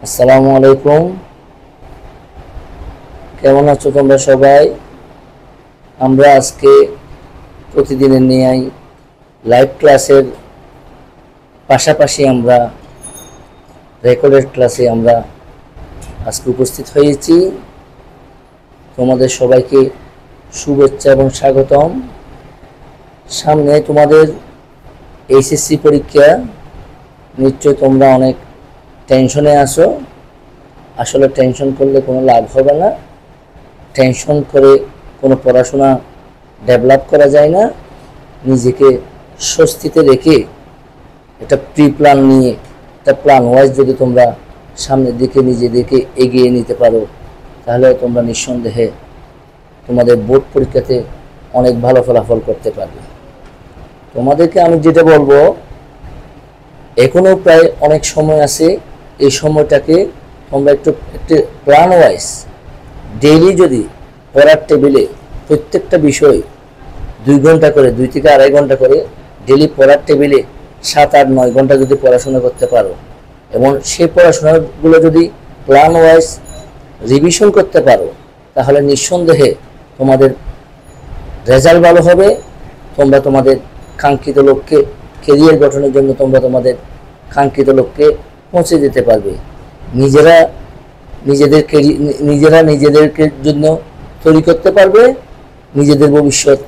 আসসালামু আলাইকুম। কেমন আছো তোমরা সবাই? আমরা আজকে প্রতিদিনের ন্যায় লাইভ ক্লাসের পাশাপাশি আমরা রেকর্ডেড ক্লাসে আমরা আজকে উপস্থিত হয়েছি। তোমাদের সবাইকে শুভেচ্ছা এবং স্বাগতম। সামনে তোমাদের এইচএসসি পরীক্ষা, নিশ্চয় তোমরা অনেক টেনশনে আছো। আসলে টেনশন করলে কোনো লাভ হবে না। টেনশন করে কোনো পড়াশোনা ডেভেলপ করা যায় না। নিজেকে স্বস্তিতে রেখে একটা প্রি প্ল্যান নিয়ে একটা প্ল্যান ওয়াইজ যদি তোমরা সামনের দিকে নিজেদেরকে এগিয়ে নিতে পারো, তাহলে তোমরা নিঃসন্দেহে তোমাদের বোর্ড পরীক্ষাতে অনেক ভালো ফলাফল করতে পারবে। তোমাদেরকে আমি যেটা বলবো, এখনও প্রায় অনেক সময় আছে। এই সময়টাকে তোমরা একটু প্ল্যান ওয়াইজ ডেইলি যদি পড়ার টেবিলে প্রত্যেকটা বিষয় 2 ঘন্টা করে, 2 থেকে 2.5 ঘন্টা করে ডেইলি পড়ার টেবিলে 7, 8, 9 ঘন্টা যদি পড়াশোনা করতে পারো এবং সেই পড়াশোনাগুলো যদি প্ল্যান ওয়াইজ রিভিশন করতে পারো, তাহলে নিঃসন্দেহে তোমাদের রেজাল্ট ভালো হবে। তোমরা তোমাদের কাঙ্ক্ষিত লক্ষ্যে, কেরিয়ার গঠনের জন্য তোমরা তোমাদের কাঙ্ক্ষিত লক্ষ্যে পৌঁছে যেতে পারবে। নিজেরা নিজেদেরকে জন্য তৈরি করতে পারবে। নিজেদের ভবিষ্যৎ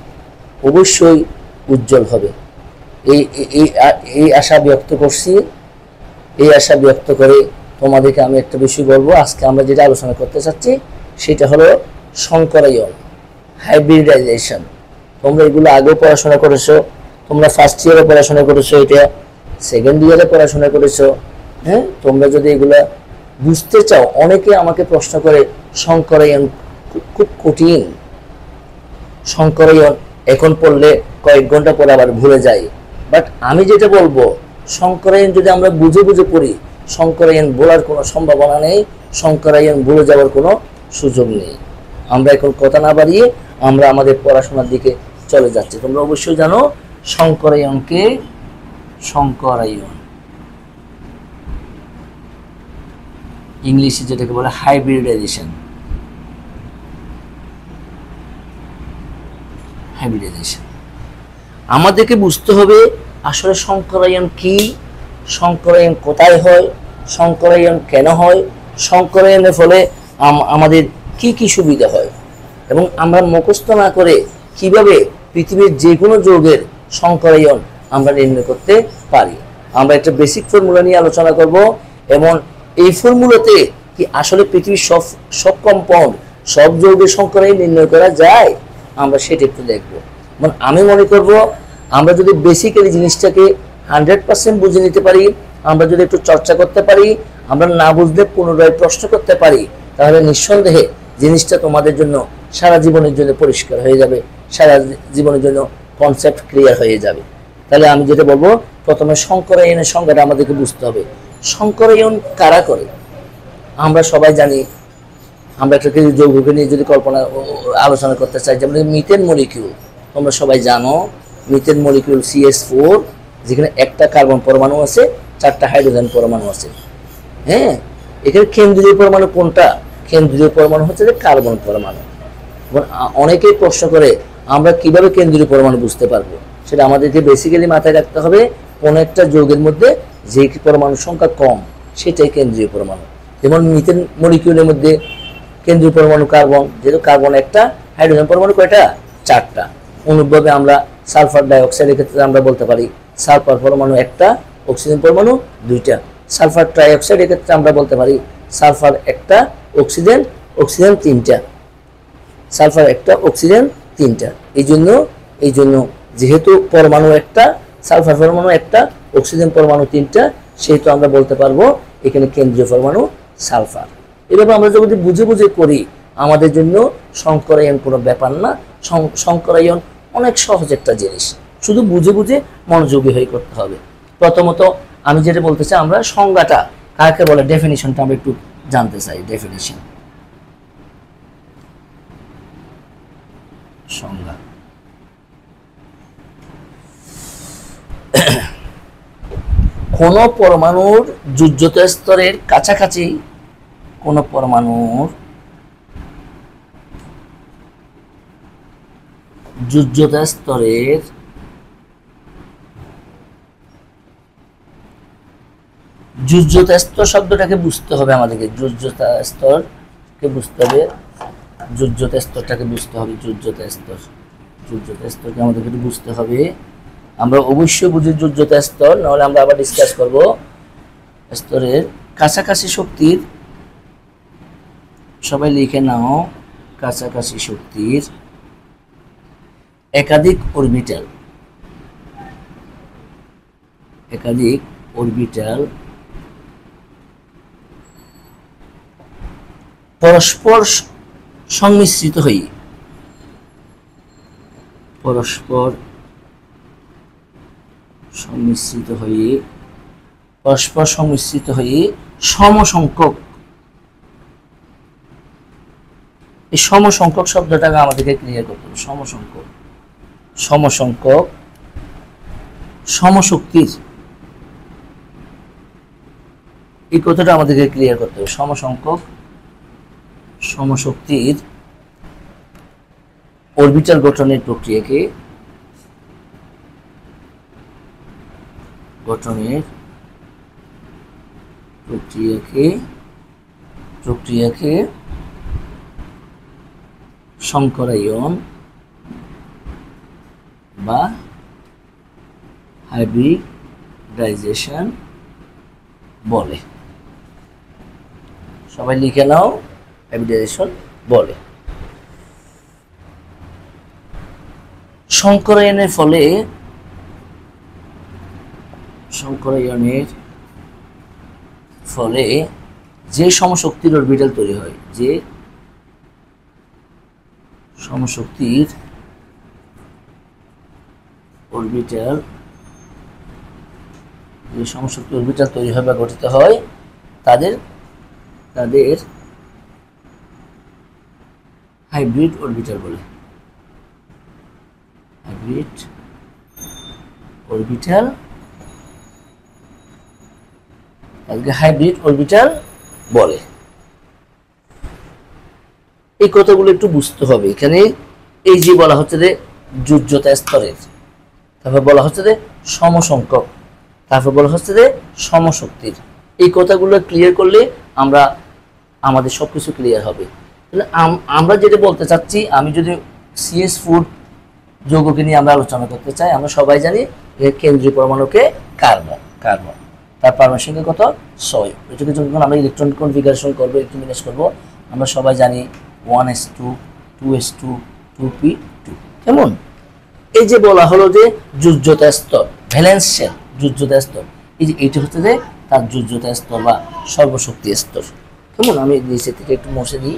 অবশ্যই উজ্জ্বল হবে। এই আশা ব্যক্ত করছি। এই আশা ব্যক্ত করে তোমাদেরকে আমি একটা বিষয় বলবো। আজকে আমরা যেটা আলোচনা করতে চাচ্ছি সেটা হলো সংকরায়ন, হাইব্রিডাইজেশন। তোমরা এগুলো আগেও পড়াশোনা করেছো, তোমরা ফার্স্ট ইয়ারে পড়াশোনা করেছো, এটা সেকেন্ড ইয়ারে পড়াশোনা করেছো। হ্যাঁ, তোমরা যদি এগুলা বুঝতে চাও, অনেকে আমাকে প্রশ্ন করে সংকরায়ন খুব কঠিন, সংকরায়ন এখন পড়লে কয়েক ঘন্টা পরে আবার ভুলে যায়। বাট আমি যেটা বলবো, সংকরায়ন যদি আমরা বুঝে বুঝে পড়ি, সংকরায়ন বলার কোনো সম্ভাবনা নেই, সংকরায়ন ভুলে যাওয়ার কোনো সুযোগ নেই। আমরা এখন কথা না বাড়িয়ে আমরা আমাদের পড়াশোনার দিকে চলে যাচ্ছি। তোমরা অবশ্যই জানো সংকরায়নকে, সংকরায়ন ইংলিশে যেটাকে বলে হাইব্রিডাইজেশন। হাইব্রিডাইজেশন আমাদেরকে বুঝতে হবে আসলে সংকরায়ন কি, সংকরায়ন কোথায় হয়, সংকরায়ন কেন হয়, সংকরায়নের ফলে আমাদের কি কি সুবিধা হয়, এবং আমরা মুখস্থ না করে কিভাবে পৃথিবীর যে কোনো যৌগের সংকরায়ন আমরা নির্ণয় করতে পারি। আমরা একটা বেসিক ফর্মুলা নিয়ে আলোচনা করব, এবং এই ফর্মুলাতে কি আসলে পৃথিবীর সব কম্পাউন্ড, সব যৌগের সংকরায়ন নির্ণয় করা যায়, আমরা সেটা একটু দেখবো। মানে আমি মনে করব, আমরা যদি বেসিক্যালি জিনিসটাকে 100% বুঝে নিতে পারি, আমরা যদি একটু চর্চা করতে পারি, আমরা না বুঝলে পুনরায় প্রশ্ন করতে পারি, তাহলে নিঃসন্দেহে জিনিসটা তোমাদের জন্য সারা জীবনের জন্য পরিষ্কার হয়ে যাবে, সারা জীবনের জন্য কনসেপ্ট ক্লিয়ার হয়ে যাবে। তাহলে আমি যেটা বলবো, প্রথমে সংকরায়নের সংজ্ঞাটা আমাদেরকে বুঝতে হবে। সংকরায়ন কারা করে? আমরা সবাই জানি। আমরা একটা যৌগকে নিয়ে যদি আলোচনা করতে চাই, যেমন মিথেন মলিকিউল, তোমরা সবাই জানো মিথেন মলিকিউল CH4, যেখানে একটা কার্বন পরমাণু আছে, 4টা হাইড্রোজেন পরমাণু আছে। হ্যাঁ, এখানে কেন্দ্রীয় পরমাণু কোনটা? কেন্দ্রীয় পরমাণু হচ্ছে যে কার্বন পরমাণু। অনেকেই প্রশ্ন করে আমরা কিভাবে কেন্দ্রীয় পরমাণু বুঝতে পারবো, সেটা আমাদেরকে বেসিক্যালি মাথায় রাখতে হবে। কোনো একটা যৌগের মধ্যে যে পরমাণুর সংখ্যা কম, সেটাই কেন্দ্রীয় পরমাণু। যেমন মিথেন মলিকিউলের মধ্যে কেন্দ্রীয় পরমাণু কার্বন, যেহেতু কার্বন একটা, হাইড্রোজেন পরমাণু কয়টা? 4টা। অনুরূপভাবে আমরা সালফার ডাইঅক্সাইডের ক্ষেত্রে আমরা বলতে পারি সালফার পরমাণু একটা, অক্সিজেন পরমাণু 2টা। সালফার ট্রাইঅক্সাইডের ক্ষেত্রে আমরা বলতে পারি সালফার একটা, অক্সিজেন 3টা। সালফার একটা, অক্সিজেন 3টা। এই জন্য যেহেতু পরমাণু একটা, সালফার পরমাণু একটা, অক্সিজেন পরমাণু 3টা, সেহেতু আমরা বলতে পারবো এখানে কেন্দ্রীয় পরমাণু সালফার। এভাবে আমরা যদি বুঝে বুঝে করি, আমাদের জন্য সংকরায়ন কোনো ব্যাপার না। সংকরায়ন অনেক সহজ একটা জিনিস, শুধু বুঝে বুঝে মনোযোগী হয়ে করতে হবে। প্রথমত আমি যেটা বলতে চাই, আমরা সংজ্ঞাটা কাকে বলে, ডেফিনিশনটা আমরা একটু জানতে চাই। ডেফিনিশন, সংজ্ঞা। কোন পরমাণুর যোজ্যতা স্তরের কাছাকাছি কোন পরমাণুর যোজ্যতা স্তরের যোজ্যতা স্তর শব্দটাকে বুঝতে হবে আমাদেরকে, যোজ্যতা স্তরকে বুঝতে হবে, যোজ্যতা স্তরটাকে বুঝতে হবে, যোজ্যতা স্তরকে আমাদেরকে একটু বুঝতে হবে। আমরা অবশ্যই বুঝি যোজ্যতা স্তর, নাহলে আমরা আবার ডিসকাস করব। স্তরের কাছাকাছি শক্তির, সবাই লিখে নাও, কাছাকাছি শক্তির একাধিক অরবিটাল পরস্পর সংমিশ্রিত হয়ে সমসংখ্যক, এই সমসংখ্যক শব্দটাকে আমাদেরকে ক্লিয়ার করতে হবে। সমসংখ্যক সমশক্তির, এই কথাটা আমাদেরকে ক্লিয়ার করতে হবে। সমশক্তির অরবিটাল গঠনের প্রক্রিয়াকে সংকরায়ন বা হাইব্রিডাইজেশন বলে। সবাই লিখে নাও, হাইব্রিডাইজেশন বলে। সংকরায়নের ফলে যে সমশক্তির অরবিটাল তৈরি হয়, যে সমশক্তির অরবিটাল তৈরি হয় বা গঠিত হয়, তাদের হাইব্রিড অরবিটাল বলে। হাইব্রিড অরবিটাল বলে। এই কথাগুলো একটু বুঝতে হবে। এখানে এই যে বলা হচ্ছে যে যোজ্যতা স্তরের, তারপর বলা হচ্ছে যে সমসংখ্যক, তারপর বলা হচ্ছে যে সমশক্তির, এই কথাগুলো ক্লিয়ার করলে আমাদের সবকিছু ক্লিয়ার হবে। তাহলে আমরা যেটা বলতে চাচ্ছি, আমি যদি CH4 যৌগকে নিয়ে আমরা আলোচনা করতে চাই, আমরা সবাই জানি এর কেন্দ্রীয় পরমাণুকে কার্বন, তার পারমাণবিক সংখ্যা কত? 6। এটাকে যখন আমরা ইলেকট্রন কনফিগারেশন করবো, ইলেকট্রন করবো, আমরা সবাই জানি 1s2 2s2 2p2। কেমন? এই যে বলা হলো যে যোজ্যতা স্তর, ভ্যালেন্স শেল যোজ্যতা স্তর, এই যে এইটা হচ্ছে যে তার যোজ্যতা স্তর বা সর্বশক্তি স্তর। কেমন? আমি নিচে থেকে একটু মুছে দিই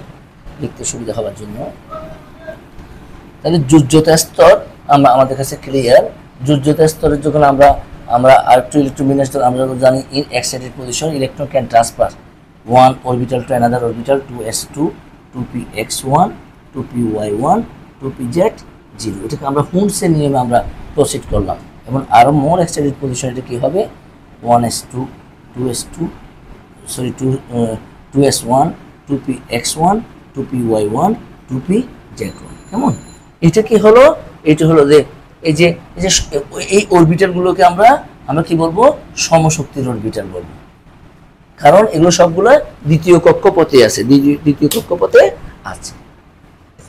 লিখতে সুবিধা হওয়ার জন্য। তাহলে যোজ্যতা স্তর আমাদের কাছে ক্লিয়ার। যোজ্যতা স্তরের যখন আমরা আরেকটু ইলেকট্রোবিন্যাস আমরা জানি, in excited position electron can transfer one orbital to another orbital, 2s2 2px1 2py1 2pz0। এটাকে আমরা হুন্ডসের নিয়মে আমরা প্রসিড করলাম। এবং আরো মোর এক্সাইটেড পজিশন এটা কি হবে? 1s2 2s2 sorry 2s1 2px1 2py1 2pz1। কেমন? এটা কি হলো? এটা হলো যে এই অরবিটালগুলোকে আমরা কি বলবো? সমশক্তির অরবিটাল বলবো। কারণ এগুলো সবগুলো দ্বিতীয় কক্ষপথে আছে,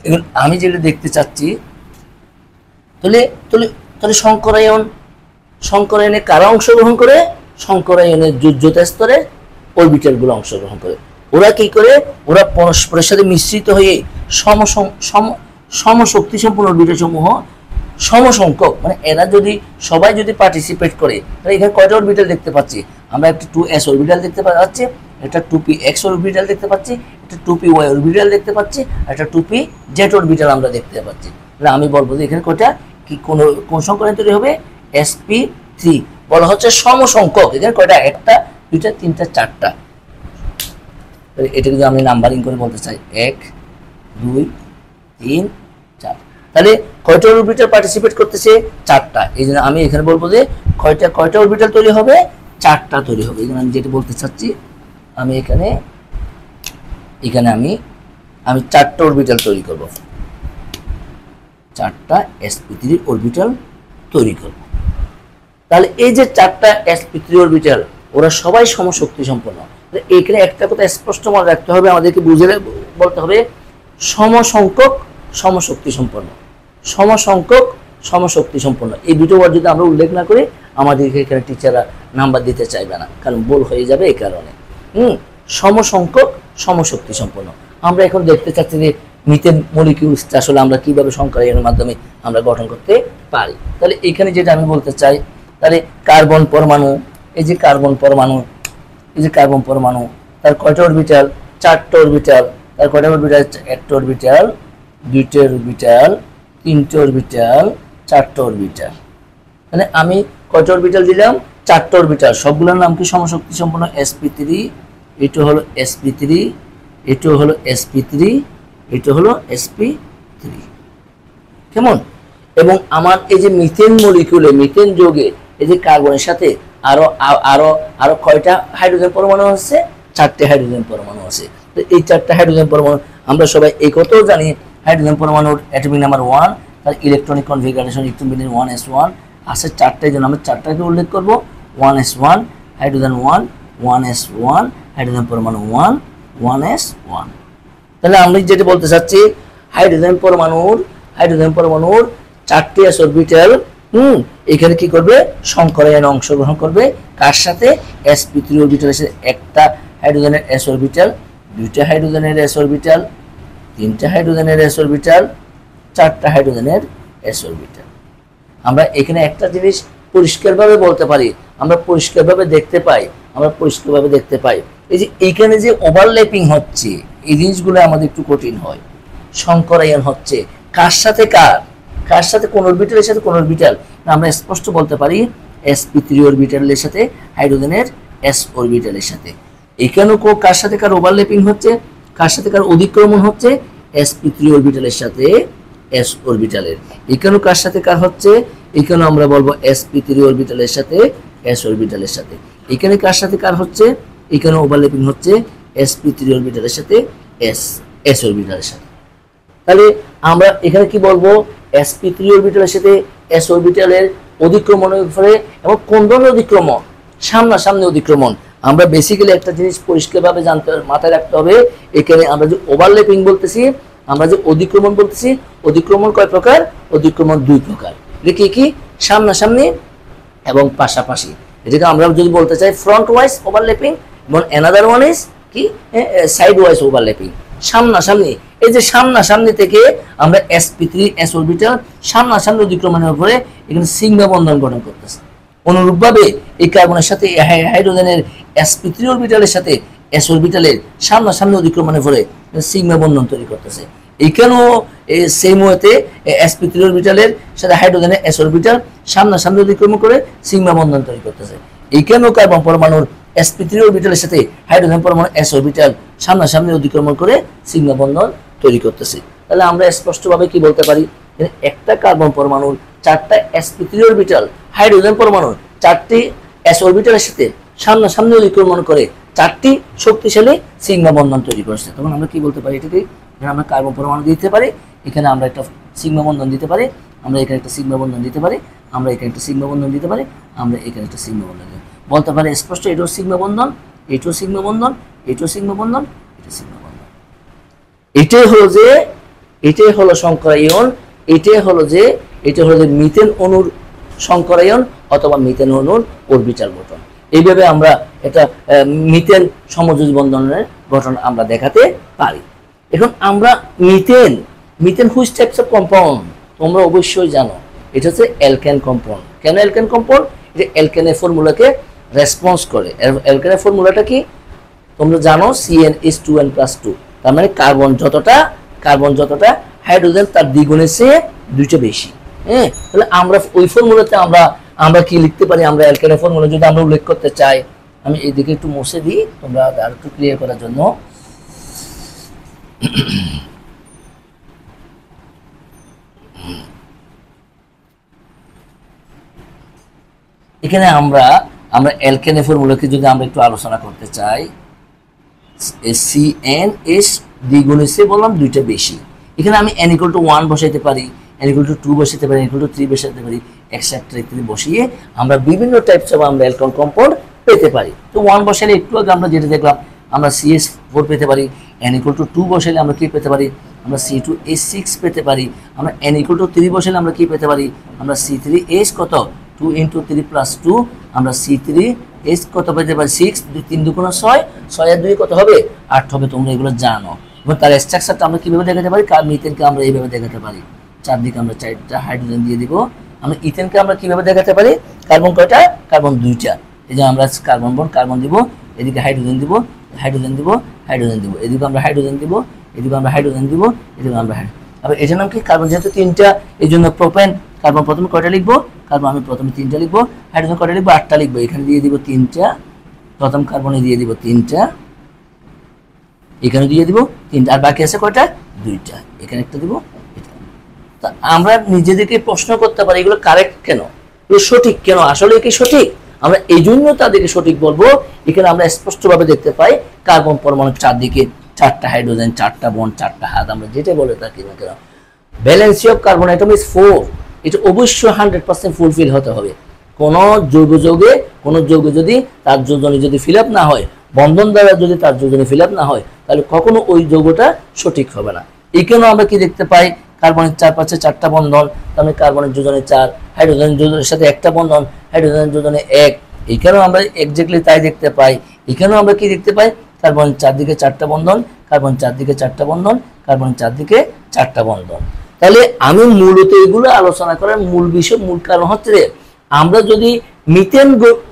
এগুলো আমি যেটা দেখতে চাচ্ছি। তাহলে সংকরায়নে কারা অংশগ্রহণ করে? সংকরায়নের যোজ্যতা স্তরে অরবিটালগুলো অংশগ্রহণ করে। ওরা কি করে? ওরা পরস্পরের সাথে মিশ্রিত হয়ে সমশক্তি সম্পন্ন অরবিটাল সমূহ সমসংখ্যক, মানে এরা যদি সবাই যদি পার্টিসিপেট করে, তাহলে এখানে কয়টা অরবিটাল দেখতে পাচ্ছি? আমরা একটা 2s অরবিটাল দেখতে পাচ্ছি, একটা 2px অরবিটাল দেখতে পাচ্ছি, একটা 2py অরবিটাল দেখতে পাচ্ছি, একটা 2pz অরবিটাল আমরা দেখতে পাচ্ছি। তাহলে আমি বলবো যে এখানে কয়টা কি কোন সংখ্যা তৈরি হবে? sp3 বলা হচ্ছে সমসংখ্যক। এখানে কয়টা? একটা, দুইটা, তিনটা, চারটা। এটা যদি আমি নাম্বারিং করে বলতে চাই 1 2 3 4, তাহলে কয়টা অরবিটাল পার্টিসিপেট করতেছে? 4টা। এই জন্য আমি এখানে বলবো যে কয়টা অরবিটাল তৈরি হবে? চারটা তৈরি হবে। এখানে আমি যেটা বলতে চাচ্ছি, আমি এখানে আমি চারটা অরবিটাল তৈরি করব, চারটা sp3 অরবিটাল তৈরি করব। তাহলে এই যে চারটা sp3 অরবিটাল, ওরা সবাই সমশক্তি সম্পন্ন। এখানে একটা কথা স্পষ্ট মনে রাখতে হবে, আমাদেরকে বুঝে বলতে হবে সমসংখ্যক সমশক্তি সম্পন্ন, সমসংখ্যক সমশক্তি সম্পন্ন। এই দুটো ওয়ার্ড যদি আমরা উল্লেখ না করি, আমাদেরকে এখানে টিচাররা নাম্বার দিতে চাইবে না, কারণ ভুল হয়ে যাবে এই কারণে। সমসংখ্যক সমশক্তি সম্পন্ন। আমরা এখন দেখতে চাচ্ছি যে মিথেন মলিকিউলসটা আসলে আমরা কিভাবে সংকরায়নের মাধ্যমে আমরা গঠন করতে পারি। তাহলে এখানে যেটা আমি বলতে চাই, তাহলে কার্বন পরমাণু, এই যে কার্বন পরমাণু, এই যে কার্বন পরমাণু, তার কয়টা অরবিটাল? চারটা অরবিটাল। তার কয়টা অরবিটাল? একটা অরবিটাল, দুইটা অরবিটাল, তিনটে অরবিটাল, চারটা অরবিটাল। মানে আমি কয়টা অরবিটাল দিলাম? চারটা অরবিটাল। সবগুলোর নাম কি সমশক্তি সম্পন্ন? sp3, এটা হলো sp3, এটা হলো sp3, এটা হলো sp3। কেমন? এবং আমার এই যে মিথেন মলিকিউলে, মিথেন যৌগে এই যে কার্বনের সাথে আরো আরো আরো কয়টা হাইড্রোজেন পরমাণু আছে? চারটে হাইড্রোজেন পরমাণু আছে। তো এই চারটে হাইড্রোজেন পরমাণু আমরা সবাই এই কথাও জানি, হাইড্রোজেন পরমাণুর অ্যাটমিক নাম্বার 1, তার ইলেকট্রনিক কনফিগারেশন ইলেকট্রন 1s1 আছে। চারটার জন্য আমরা চারটাকে উল্লেখ করব। 1s1 হাইড্রোজেন 1, 1s1 হাইড্রোজেন পরমাণু 1, 1s1। তাহলে আমরা যেটা বলতে চাচ্ছি, হাইড্রোজেন পরমাণুর চারটি s অরবিটাল এখানে কি করবে? সংকরায়নে অংশগ্রহণ করবে। কার সাথে? sp3 অরবিটালের সাথে। একটা হাইড্রোজেনের s অরবিটাল, দুইটা হাইড্রোজেনের s অরবিটাল, তিনটা হাইড্রোজেনের s অরবিটাল, চারটা হাইড্রোজেনের s অরবিটাল। আমরা এখানে একটা জিনিস পরিষ্কারভাবে বলতে পারি, আমরা পরিষ্কারভাবে দেখতে পাই, এই যে এইখানে যে ওভারল্যাপিং হচ্ছে, এই জিনিসগুলো আমাদের একটু কঠিন হয়। সংকরায়ন হচ্ছে কার সাথে কার সাথে? কোন অরবিটালের সাথে কোন অরবিটাল? আমরা স্পষ্ট বলতে পারি sp3 অরবিটালের সাথে হাইড্রোজেনের s অরবিটালের সাথে। এখানেও কার সাথে কার ওভারল্যাপিং হচ্ছে, কার সাথে কার অধিক্রমণ হচ্ছে? sp3 অরবিটালের সাথে s অরবিটালের। এখানেও কার সাথে কার হচ্ছে? এখানেও আমরা বলবো sp3 অরবিটালের সাথে s অরবিটালের সাথে। এখানে কার সাথে কার হচ্ছে? এখানে ওভারল্যাপিং হচ্ছে sp3 অরবিটালের সাথে s অরবিটালের সাথে। তাহলে আমরা এখানে কি বলবো? sp3 অরবিটালের সাথে s অরবিটালের অধিক্রমণের ফলে, এবং কোন ধরনের অধিক্রমণ? সামনাসামনি অধিক্রমণ। আমরা বেসিক্যালি একটা জিনিস পরিষ্কারভাবে মাথায় রাখতে হবে, এখানে আমরা যে ওভারল্যাপিং বলতেছি, আমরা যে অধিক্রমণ বলতেছি, অধিক্রমণ কয় প্রকার? অধিক্রমণ দুই প্রকার। কি কি? সামনাসামনি এবং পাশাপাশি। এটাকে আমরা যদি বলতে চাই ফ্রন্ট ওয়াইজ ওভারল্যাপিং, এবং অ্যানাদার ওয়ান ইজ কি? Side wise overlapping. সামনাসামনি, এই যে সামনাসামনি থেকে আমরা sp3 s অরবিটাল সামনাসামনি অধিক্রমণের উপরে এখানে সিগমা বন্ধন গঠন করতেছে। অনুরূপভাবে এই কার্বনের সাথে হাইড্রোজেনের sp3 অরবিটালের সাথে s অরবিটালের সামনাসামনি অধিক্রমণের উপরে সিগমা বন্ধন তৈরি করতেছে। এখানেও সেম ওয়েতে sp3 অরবিটালের সাথে হাইড্রোজেনের s অরবিটাল সামনাসামনি অধিক্রমণ করে সিগমা বন্ধন তৈরি করতেছে। এখানেও কার্বন পরমাণুর sp3 অরবিটালের সাথে হাইড্রোজেন পরমাণু s অরবিটাল সামনাসামনি অধিক্রমণ করে সিগমা বন্ধন তৈরি করতেছে। তাহলে আমরা স্পষ্টভাবে কি বলতে পারি? একটা কার্বন পরমাণুর চারটা sp3 অরবিটাল হাইড্রোজেন পরমাণুর চারটি s অরবিটালের সাথে সামনাসামনি অধিক্রমণ করে চারটি শক্তিশালী সিগমা বন্ধন তৈরি করছে। তখন আমরা কি বলতে পারি? এটাকে আমরা কার্বন পরমাণু দিতে পারি, এখানে আমরা একটা সিগমা বন্ধন দিতে পারি, আমরা এখানে একটা সিগমা বন্ধন দিতে পারি, আমরা এখানে একটা সিগমা বন্ধন দিতে পারি, আমরা এখানে একটা সিগমা বন্ধন বলতে পারি স্পষ্ট। এটাও সিগমা বন্ধন, এটাও সিগমা বন্ধন, এটাও সিগমা বন্ধন, এটা সিগমা বন্ধন। এটাই হলো সংকরায়ন, এটা হলো যে মিথেন অণুর সংকরায়ন অথবা মিথেন অণুর অরবিটাল গঠন। এইভাবে আমরা এটা মিথেন সমযোজী বন্ধনের গঠন আমরা দেখাতে পারি। এখন আমরা methane which types of compound তোমরা অবশ্যই জানো, এটা হচ্ছে অ্যালকেন কম্পাউন্ড। কেন অ্যালকেন কম্পাউন্ড? এটা অ্যালকেনের ফর্মুলাকে রেসপন্স করে। অ্যালকেনের ফর্মুলাটা কি তোমরা জানো? CN2N+2। তার মানে কার্বন যতটা হাইড্রোজেন তার দ্বিগুণের চেয়ে দুইটা বেশি। হ্যাঁ, তাহলে আমরা ওই ফর্মুলাতে আমরা কি লিখতে পারি? আমরা অ্যালকেনের ফর্মুলা যদি আমরা উল্লেখ করতে চাই, আমি এইদিকে একটু মুছে দিই তোমরা আর একটু ক্লিয়ার করার জন্য। এখানে আমরা আমরা অ্যালকেনের ফর্মুলাকে যদি আমরা একটু আলোচনা করতে চাই, CnH দ্বিগুণ সে বললাম দুইটা বেশি, এখানে আমি n = 1 বসাইতে পারি, n = 2 বসাইতে পারি, n = 3 বসাইতে পারি, এক্সেট্রা ইত্যাদি বসিয়ে আমরা বিভিন্ন টাইপস অফ আমরা অ্যালকোহল কম্পাউন্ড পেতে পারি। তো 1 বসাইলে একটু আগে আমরা যেটা দেখলাম আমরা CH4 পেতে পারি, n = 2 বসাইলে আমরা কি পেতে পারি, আমরা C2H6 পেতে পারি, আমরা n = 3 বসাইলে আমরা কি পেতে পারি, আমরা C3H কত 2 × 3 + 2 আমরা C3H কত পেতে পারি 6, 2 3 2 6, 6 আর 2 কত হবে 8 হবে। তোমরা এগুলো জানো। এবং তার স্ট্রাকচারটা আমরা কিভাবে দেখাতে পারি, মিথেনকে আমরা এইভাবে দেখাতে পারি, চারদিকে আমরা 4টা হাইড্রোজেন দিয়ে দিব। আমরা ইথেনকে আমরা কিভাবে দেখাতে পারি, কার্বন কয়টা, কার্বন 2টা, এই যে আমরা কার্বন বন্ড কার্বন দিব, এদিকে হাইড্রোজেন দিব, হাইড্রোজেন দিব, হাইড্রোজেন দিব, এদিকে আমরা হাইড্রোজেন দিব, এদিকে আমরা হাইড্রোজেন দিব, এদিকে আমরা আবার এটার নাম কি, কার্বন যেহেতু 3টা এই জন্য প্রোপেন। কার্বন প্রথমে কয়টা লিখবো, কার্বন আমি প্রথমে 3টা লিখবো, হাইড্রোজেন কয়টা লিখবো 8টা লিখবো, এখানে দিয়ে দিব 3টা, প্রথম কার্বনে দিয়ে দিব 3টা, এখানে দিয়ে দিব 3টা, আর বাকি আছে কয়টা 2টা, এখানে একটা দিব, এটা। তা আমরা নিজেদেরকে প্রশ্ন করতে পারি এগুলো কারেক্ট কেন, এগুলো সঠিক কেন, আসলে কি সঠিক, আমরা এই জন্য তাদেরকে সঠিক বলবো। এখানে আমরা স্পষ্টভাবে দেখতে পাই কার্বন পরমাণুর চারদিকে 4টা হাইড্রোজেন, 4টা বন্ড, 4টা হাত, আমরা যেটা বলে থাকি না কেন। Valency of carbon atom is 4, এটা অবশ্যই 100% ফুলফিল হতে হবে। কোন যৌগ যদি তার যোজনী যদি ফিল আপ না হয়, বন্ধন দ্বারা যদি তার যোজনী ফিল আপ না হয়, তাহলে কখনো ওই যৌগটা সঠিক হবে না। এখানেও আমরা কি দেখতে পাই, কার্বনের চারপাশে 4টা বন্ধন, তাহলে কার্বনের যোজনে 4, হাইড্রোজেন যোজনের সাথে একটা বন্ধন, হাইড্রোজেনের যোজনে 1, এখানেও আমরা এক্স্যাক্টলি তাই দেখতে পাই। এখানেও আমরা কি দেখতে পাই, কার্বনের চারদিকে 4টা বন্ধন, কার্বন চারদিকে 4টা বন্ধন, কার্বনের চারদিকে 4টা বন্ধন। তাহলে আমি মূলত এগুলো আলোচনা করার মূল বিষয়, মূল কারণ হচ্ছে আমরা যদি মিথেন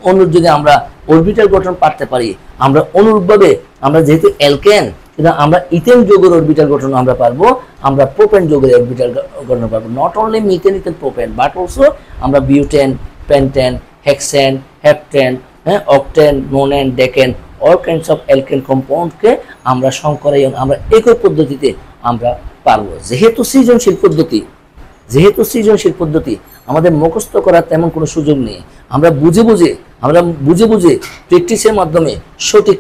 অণুর যদি আমরা অরবিটাল গঠন পারতে পারি, আমরা অনুরূপভাবে আমরা যেহেতু অ্যালকেন, কিন্তু আমরা ইথেন যৌগের অরবিটাল গঠন আমরা পারবো, আমরা প্রোপেন যৌগের অরবিটাল গঠন পারবো। Not only methane, ethane, propane, but also আমরা butane, pentane, hexane, heptane, octane, nonane, decane, all kinds of alkane কম্পাউন্ডকে আমরা সংকরায়ন আমরা একই পদ্ধতিতে আমরা পারবো। যেহেতু সৃজনশীল পদ্ধতি আমাদের মুখস্থ করার তেমন কোনো সুযোগ নেই, আমরা বুঝে বুঝে প্র্যাকটিসের মাধ্যমে, সঠিক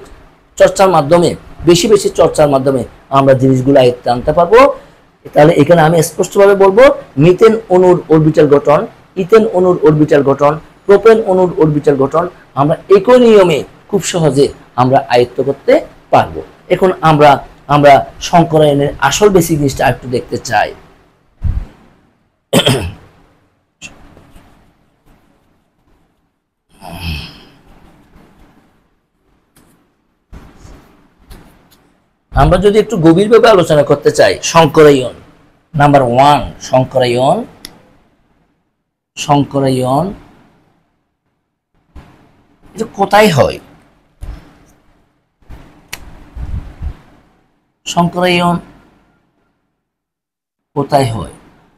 চর্চার মাধ্যমে, বেশি চর্চার মাধ্যমে আমরা জিনিসগুলো আয়ত্তে আনতে পারবো। তাহলে এখানে আমি স্পষ্টভাবে বলবো, মিথেন অণুর অরবিটাল গঠন, ইথেন অণুর অরবিটাল গঠন, প্রোপেন অণুর অরবিটাল গঠন আমরা একই নিয়মে খুব সহজে আমরা আয়ত্ত করতে পারবো। এখন আমরা সংকরায়নের আসল বেসিক জিনিসটা একটু দেখতে চাই। আমরা যদি একটু গভীরভাবে আলোচনা করতে চাই, সংকরায়ন নাম্বার 1, সংকরায়ন এটা কোথায় হয়, সংকরায়ন কোথায় হয়,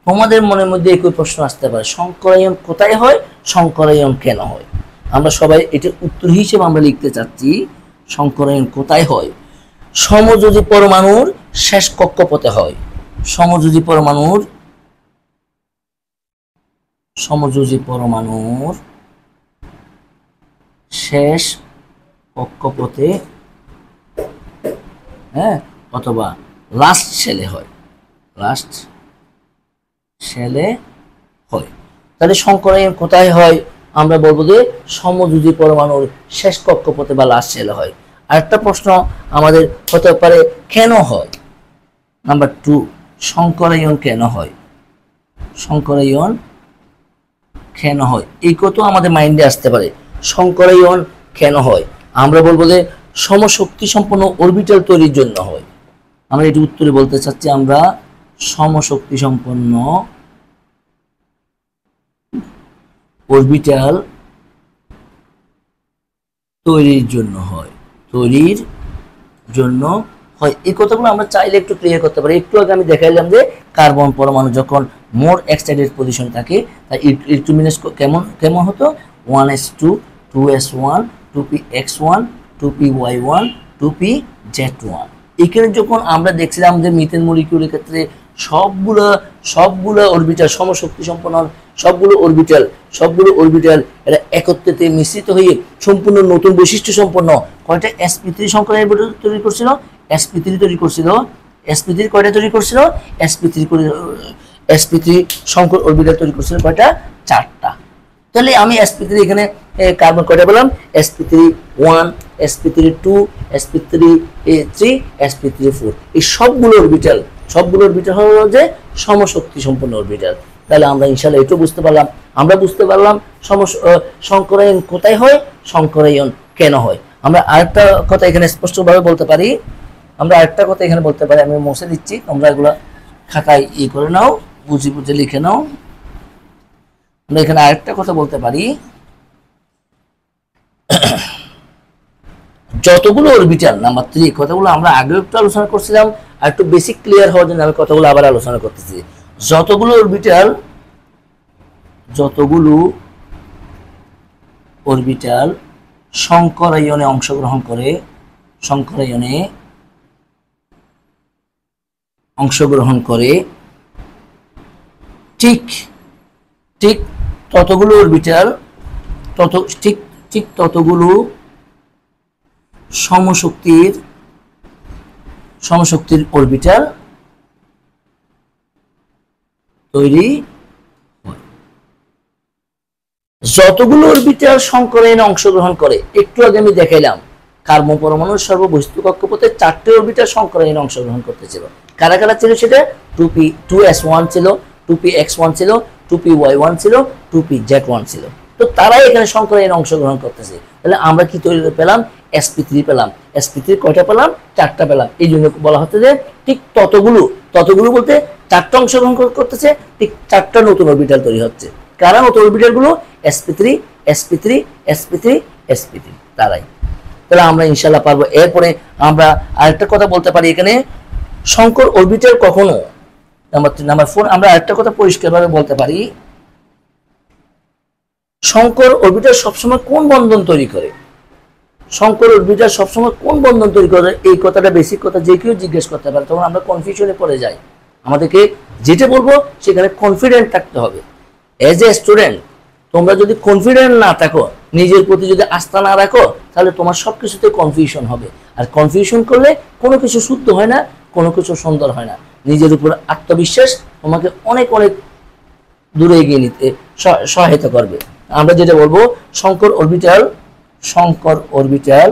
তোমাদের মনের মধ্যে একই প্রশ্ন আসতে পারে, সংকরায়ন কোথায় হয়, সংকরায়ন কেন হয়। আমরা সবাই এটার উত্তর হিসেবে আমরা লিখতে চাচ্ছি, সংকরায়ন কোথায় হয়, সমযোজী পরমাণুর শেষ কক্ষপথে হয়। সমযোজী পরমাণুর শেষ কক্ষপথে, অথবা লাস্ট শেলে হয়, তাহলে সংকরায়ন কোথায় হয়, আমরা বলবো যে সমযোজী পরমাণুর শেষ কক্ষপথে বা লাস্ট শেলে হয়। আরেকটা প্রশ্ন আমাদের হতে পারে, কেন হয়, নাম্বার 2, সংকরায়ন কেন হয়, এই কত আমাদের মাইন্ডে আসতে পারে, সংকরায়ন কেন হয়। আমরা বলবো যে সমশক্তি সম্পন্ন অরবিটাল তৈরির জন্য হয়। আমরা এটি উত্তরে বলতে চাচ্ছি, আমরা সমশক্তি সম্পন্ন অরবিটাল তৈরির জন্য হয়, এই কথাগুলো আমরা চাইলে একটু ক্লিয়ার করতে পারি। একটু আগে আমি দেখাইলাম যে কার্বন পরমাণু যখন মোর এক্সাইটেড পজিশন থাকে, তাই ইলেকট্রোমিনেস কেমন হতো, 1s2, 2s1, 2px1, 2py1, 2pz1। এখানে যখন আমরা দেখছিলাম যে মিথেন মলিকিউলের ক্ষেত্রে সবগুলো সবগুলো অরবিটাল সমশক্তি সম্পন্ন সবগুলো অরবিটাল এরা একত্রে মিশ্রিত হয়ে সম্পূর্ণ নতুন বৈশিষ্ট্য সম্পন্ন কয়টা sp3 সংকর অরবিটাল তৈরি করছিল sp3 তৈরি করছিল sp3 কয়টা তৈরি করছিল sp3 সংকর অরবিটাল তৈরি করছিল কয়টা চারটা তাহলে আমি sp3 এখানে কার্বন কয়টা পেলাম sp3 1 sp3 2 sp3 3 sp3 4 এই সবগুলো অরবিটাল হলো যে সমশক্তি সম্পন্ন অরবিটাল তাহলে আমরা ইনশাআল্লাহ এটাও বুঝতে পারলাম সংকরায়ন কোথায় হয় সংকরায়ন কেন হয় আমরা আরেকটা কথা এখানে স্পষ্টভাবে বলতে পারি আমি মুছে দিচ্ছি তোমরা এগুলা খাতায় করে নাও বুঝে লিখে নাও আমরা এখানে আরেকটা কথা বলতে পারি যতগুলো অরবিটাল নাম্বার 3 কথাগুলো আমরা আগেও একটু আলোচনা করছিলাম আর একটু বেসিক ক্লিয়ার হওয়ার জন্য আমি কথাগুলো আবার আলোচনা করতেছি যতগুলো অরবিটাল সংকরায়নে অংশগ্রহণ করে ঠিক ততগুলো অরবিটাল ততগুলো সমশক্তির অরবিটাল তৈরি হয় যতগুলো অরবিটাল সংকরায়নে অংশগ্রহণ করে একটু আগে আমি দেখাইলাম কার্বন পরমাণুর সর্ববস্তু কক্ষপথে 4টে অরবিটাল সংকরায়নে অংশগ্রহণ করতেছিল কারা কারা ছিল সেটা 2s1 ছিল 2px1 ছিল 2py1 ছিল 2pz1 ছিল তো তারাই এখানে সংকরায়নে অংশগ্রহণ করতেছে তাহলে আমরা কি তৈরি পেলাম sp3 পেলাম sp3 কয়টা পেলাম চারটা পেলাম এই জন্য বলা হচ্ছে যে ঠিক ততগুলো বলতে চারটা অংশগ্রহণ করতেছে ঠিক চারটা নতুন অরবিটাল তৈরি হচ্ছে কারা নতুন অরবিটাল গুলো sp3 তারাই তাহলে আমরা ইনশাআল্লাহ পারবো এরপরে আমরা আরেকটা কথা বলতে পারি এখানে সংকর অরবিটাল কখনো নাম্বার 4 আমরা আরেকটা কথা পরিষ্কারভাবে বলতে পারি সংকর অরবিটাল সবসময় কোন বন্ধন তৈরি করে এই কথাটা বেসিক কথা যে কেউ জিজ্ঞেস করতে পারে তখন আমরা কনফিউশনে পড়ে যাই আমাদেরকে যেটা বলবো সেখানে কনফিডেন্ট থাকতে হবে এজ এ স্টুডেন্ট তোমরা যদি কনফিডেন্ট না থাকো নিজের প্রতি যদি আস্থা না রাখো তাহলে তোমার সবকিছুতে কনফিউশন হবে আর কনফিউশন করলে কোনো কিছু শুদ্ধ হয় না কোনো কিছু সুন্দর হয় না নিজের উপর আত্মবিশ্বাস তোমাকে অনেক দূরে এগিয়ে নিতে সহায়তা করবে আমরা যেটা বলবো সংকর অরবিটাল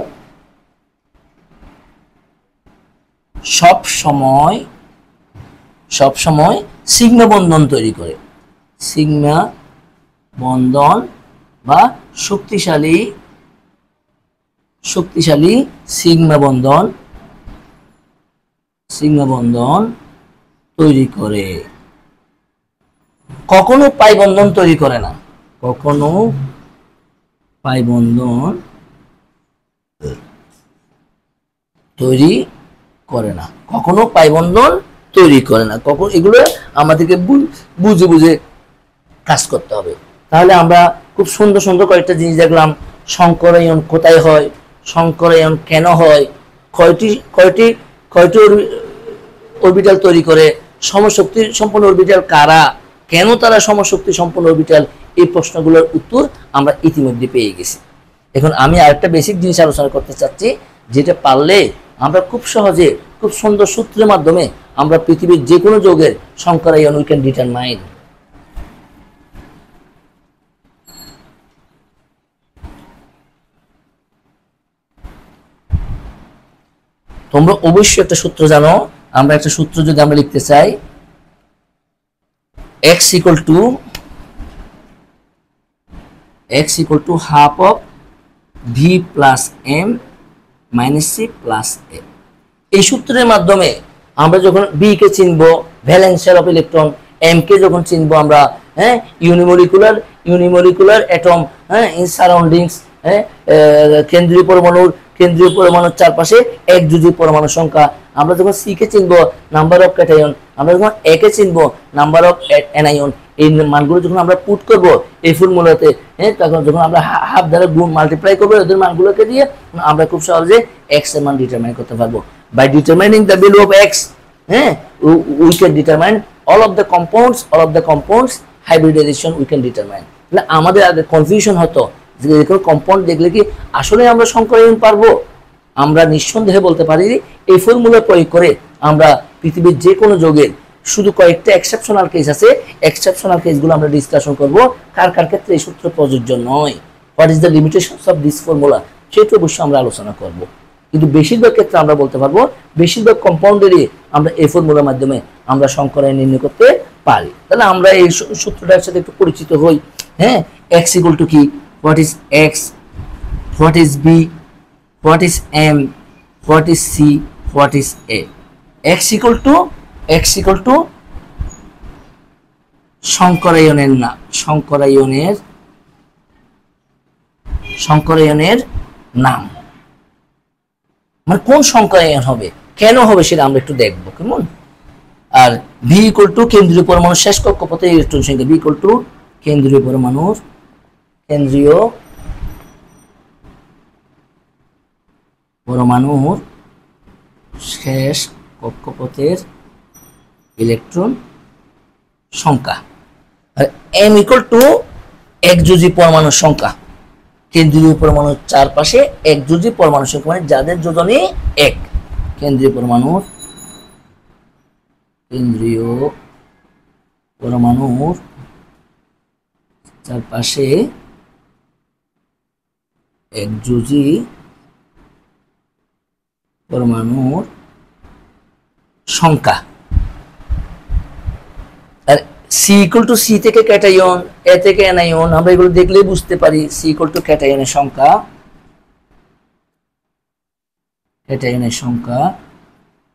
সব সময় সিগমা বন্ধন তৈরি করে সিগমা বন্ধন বা শক্তিশালী সিগমা বন্ধন তৈরি করে কখনো পাই বন্ধন তৈরি করে না কখনো পাই বন্ধন তৈরি করে না কখন এগুলো আমাদেরকে বুঝে কাজ করতে হবে তাহলে আমরা খুব সুন্দর কয়েকটা জিনিস দেখলাম সংকরায়ন কোথায় হয় সংকরায়ন কেন হয় কয়টি অরবিটাল তৈরি করে সমশক্তি সম্পন্ন অরবিটাল কারা কেন তারা সমশক্তি সম্পন্ন অরবিটাল এই প্রশ্নগুলোর উত্তর আমরা ইতিমধ্যে পেয়ে গেছি এখন আমি আরেকটা বেসিক জিনিস আলোচনা করতে চাচ্ছি যেটা পারলে আমরা খুব সহজে খুব সুন্দর সূত্রের মাধ্যমে আমরা পৃথিবীর যে কোনো যৌগের সংকরায়ন উই ক্যান ডিটারমাইন তোমরা অবশ্যই একটা সূত্র জানো আমরা একটা সূত্র যদি আমরা লিখতে চাই x equal to half of v plus m minus c plus a এই সূত্রের মাধ্যমে আমরা যখন b কে চিনবো valence shell of electron m কে যখন চিনবো আমরা ইউনিমলিকুলার অ্যাটম ইন সারাউন্ডিংস কেন্দ্রীয় পরমাণুর চারপাশে একযোজী পরমাণু সংখ্যা আমরা যখন সি কে চিনবো নাম্বার অফ ক্যাটায়ন আমরা যখন এ কে চিনবো নাম্বার অফ অ্যানায়ন এই মানগুলো যখন আমরা পুট করব এই ফর্মুলাতে তখন যখন আমরা হাফ দ্বারা গুণ মাল্টিপ্লাই করব এদের মানগুলোকে দিয়ে আমরা খুব সহজে x এর মান ডিটারমাইন করতে পারবো by determining the value of x we can determine all of the compounds hybridization we can determine. তাহলে আমাদের আগে কনফিউশন হতো যে এরকম কম্পাউন্ড দেখলে কি আসলে আমরা সংকরায়ন পারবো? আমরা নিঃসন্দেহে বলতে পারি এই ফর্মুলা প্রয়োগ করে আমরা পৃথিবীর যে কোনো যৌগের শুধু কয়েকটা এক্সেপশনাল কেস আছে, এক্সেপশনাল কেসগুলো আমরা ডিসকাশন করব, কার কার ক্ষেত্রে এই সূত্র প্রযোজ্য নয়, what is the limitations of this formula, সেটা অবশ্যই আমরা আলোচনা করব। কিন্তু বেশিরভাগ ক্ষেত্রে আমরা বলতে পারবো বেশিরভাগ কম্পাউন্ডেরই আমরা এই ফর্মুলার মাধ্যমে আমরা সংকরায়ন নির্ণয় করতে পারি। তাহলে আমরা এই সূত্রটার সাথে একটু পরিচিত হই। হ্যাঁ, x ইকুয়াল টু কি, what is x, what is b, what is m, what is c, what is a। x equal to সংকরায়নের না সংকরায়নের নাম, মানে কোন সংকরায়ন হবে, কেন হবে সেটা আমরা একটু দেখবো, কেমন। আর v ইকুয়াল টু কেন্দ্রীয় পরমাণুর শেষ কক্ষপথে ইলেকট্রন সংখ্যা, v ইকুয়াল টু কেন্দ্রীয় পরমাণুর শেষ কক্ষপথের ইলেকট্রন সংখ্যা। আর m ইকুয়াল টু একযোজী পরমাণুর সংখ্যা, কেন্দ্রীয় পরমাণুর চারপাশে একযোজী পরমাণুর সংখ্যা, মানে যাদের যোজনী এক, কেন্দ্রীয় পরমাণুর চারপাশে একযোজী পরমাণুর সংখ্যা। আর সি ইকুয়াল টু সি থেকে ক্যাটায়ন, এ থেকে অ্যানায়ন, আমরা এগুলো দেখলেই বুঝতে পারি। সি ইকুয়াল টু ক্যাটায়নের সংখ্যা,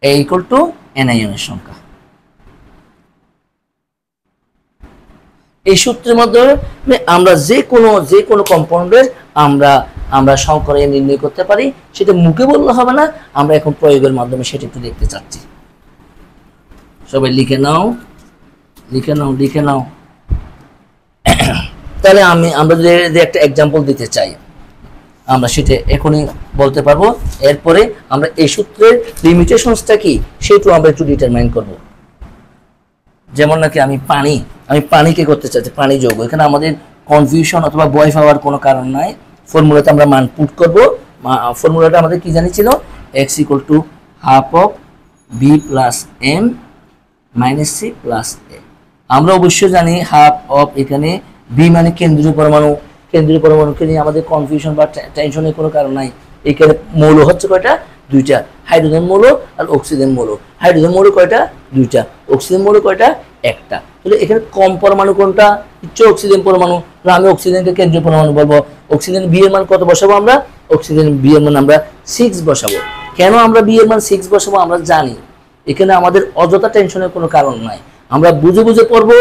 এ ইকুয়াল টু অ্যানায়নের সংখ্যা। এই সূত্রের মাধ্যমে আমরা যে কোনো কম্পাউন্ডের আমরা সংকরায়ন নির্ণয় করতে পারি। সেটা মুখে বললে হবে না, আমরা এখন প্রয়োগের মাধ্যমে সেটা একটু দেখতে চাচ্ছি। সবাই লিখে নাও। তাহলে আমরা যদি একটা এক্সাম্পল দিতে চাই, আমরা সেটা এখনই বলতে পারবো। এরপরে আমরা এই সূত্রের লিমিটেশনসটা কি সেটাও আমরা একটু ডিটারমাইন করব। যেমন নাকি আমি পানিকে করতে চাচ্ছি পানি যৌগ, এখানে আমাদের কনফিউশন অথবা ভয় পাওয়ার কোনো কারণ নাই। ফর্মুলাতে আমরা মান পুট করব। ফর্মুলাটা আমাদের কি জানিয়েছিল, x equal to half of b plus m minus c plus a। আমরা অবশ্যই জানি হাফ অফ, এখানে b মানে কেন্দ্রীয় পরমাণুকে নিয়ে আমাদের কনফিউশন বা টেনশনের কোনো কারণ নাই। এখানে মৌল হচ্ছে কয়টা, দুইটা, হাইড্রোজেন মৌল আর অক্সিজেন মৌল। হাইড্রোজেন মৌল কয়টা, দুইটা, অক্সিজেন মৌল কয়টা, একটা। তাহলে এখানে কম পরমাণু কোনটা, হচ্ছে অক্সিজেন পরমাণু। আমি অক্সিজেনকে কেন্দ্রীয় পরমাণু বলবো। অক্সিজেন বি এর মান কত বসাবো আমরা, অক্সিজেন বি এর মান আমরা 6 বসাবো। কেন আমরা বি এর মান 6 বসাবো আমরা জানি। এখানে আমাদের অযথা টেনশনের কোনো কারণ নাই, আমরা বুঝে পড়বো।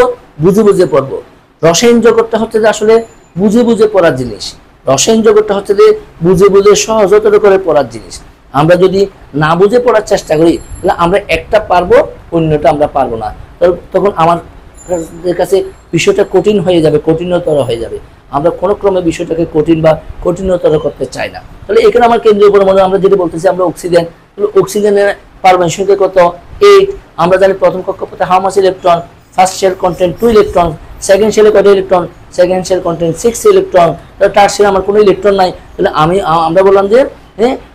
রসায়ন জগৎটা হচ্ছে যে আসলে বুঝে পড়ার জিনিস। রসায়ন জগৎটা হচ্ছে যে বুঝে সহজতর করে পড়ার জিনিস। আমরা যদি না বুঝে পড়ার চেষ্টা করি তাহলে আমরা একটা পারবো, অন্যটা আমরা পারবো না। তখন আমাদের কাছে বিষয়টা কঠিনতর হয়ে যাবে। আমরা কোনো ক্রমে বিষয়টাকে কঠিন বা কঠিনতর করতে চাই না। তাহলে এখানে আমার কেন্দ্রীয় পরমাণু আমরা যেটা বলতেছি, আমরা অক্সিজেনের পারমাণবিক সংখ্যা কত, 8। আমরা জানি প্রথম কক্ষপথে how much electron, first shell content 2 electron, second শেলে কত electron, second shell content 6 electron. তাহলে থার্ড শেলে আমার কোনো ইলেকট্রন নাই। তাহলে আমরা বললাম যে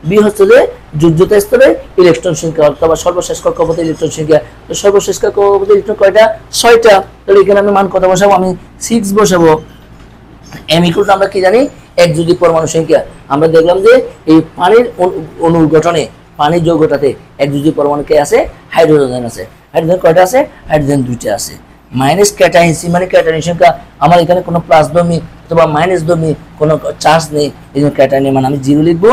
বি হচ্ছে যে যোজ্যতা স্তরে ইলেকট্রন সংখ্যা অথবা সর্বশেষ কক্ষপথে ইলেকট্রন সংখ্যা। তো সর্বশেষ কক্ষপথে ইলেকট্রন কয়টা, 6টা। তাহলে এখানে আমি মান কত বসাবো, আমি 6 বসাবো। m ইকুয়াল টু আমরা কি জানি, একযোজী পরমাণু সংখ্যা। আমরা দেখলাম যে এই পানির অণুর গঠনে, পানির যৌগটাতে একযোজী পরমাণু কে আছে, হাইড্রোজেন আছে। হাইড্রোজেন কয়টা আছে, হাইড্রোজেন 2টা আছে। মাইনাস ক্যাটায়ন, সি মানে ক্যাটায়ন সংখ্যা। আমার এখানে কোনো প্লাস ধর্মী অথবা মাইনাস ধর্মী কোনো চার্জ নেই, এই জন্য ক্যাটায়নের মানে আমি 0 লিখবো।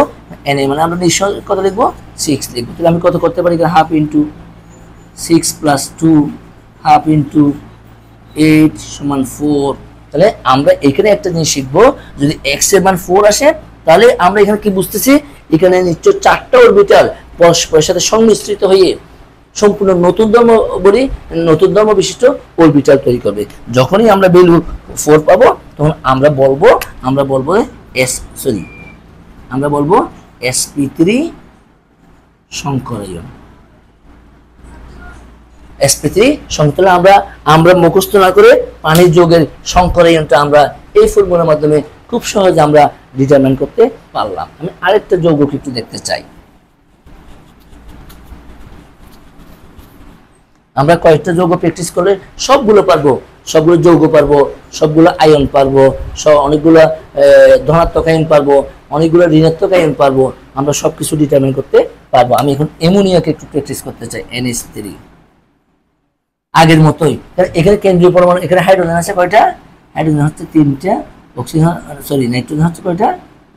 এন মানে আমরা নিশ্চয় কত লিখবো, 6 লিখবো। তাহলে আমি কত করতে পারি, half into 6 plus 2 half into 8 সমান 4। তাহলে আমরা এখানে একটা জিনিস শিখবো, যদি x এর মান 4 আসে তাহলে আমরা এখানে কি বুঝতেছি, এখানে নিশ্চয় 4টা অরবিটাল পরস্পরের সাথে সংমিশ্রিত হয়ে সম্পূর্ণ নতুন ধর্ম বিশিষ্ট অরবিটাল তৈরি করবে। যখনই আমরা ভ্যালু 4 পাবো তখন আমরা বলবো sp3 সংকরায়ন। sp3 সংকীর্ণ আমরা আমরা মুখস্থ না করে পানির যোগের সংকরায়নটা আমরা এই ফর্মুলার মাধ্যমে খুব সহজে আমরা ডিটারমাইন করতে পারলাম। আমি আরেকটা যৌগকে একটু দেখতে চাই। আমরা কয়েকটা যৌগ প্র্যাকটিস করলে সবগুলো পারবো, সবগুলো যৌগ পারবো, সবগুলো আয়ন পারবো, অনেকগুলো ধনাত্মক আয়ন পারবো, অনেকগুলো ঋণাত্মক আয়ন পারবো, আমরা সবকিছু ডিটারমাইন করতে পারবো। আমি এখন অ্যামোনিয়াকে একটু প্র্যাকটিস করতে চাই। NH3 আগের মতোই, এখানে কেন্দ্রীয় পরমাণু, এখানে হাইড্রোজেন আছে কয়টা? হাইড্রোজেন হচ্ছে 3টা, অক্সিজেন সরি নাইট্রোজেন হচ্ছে কয়টা?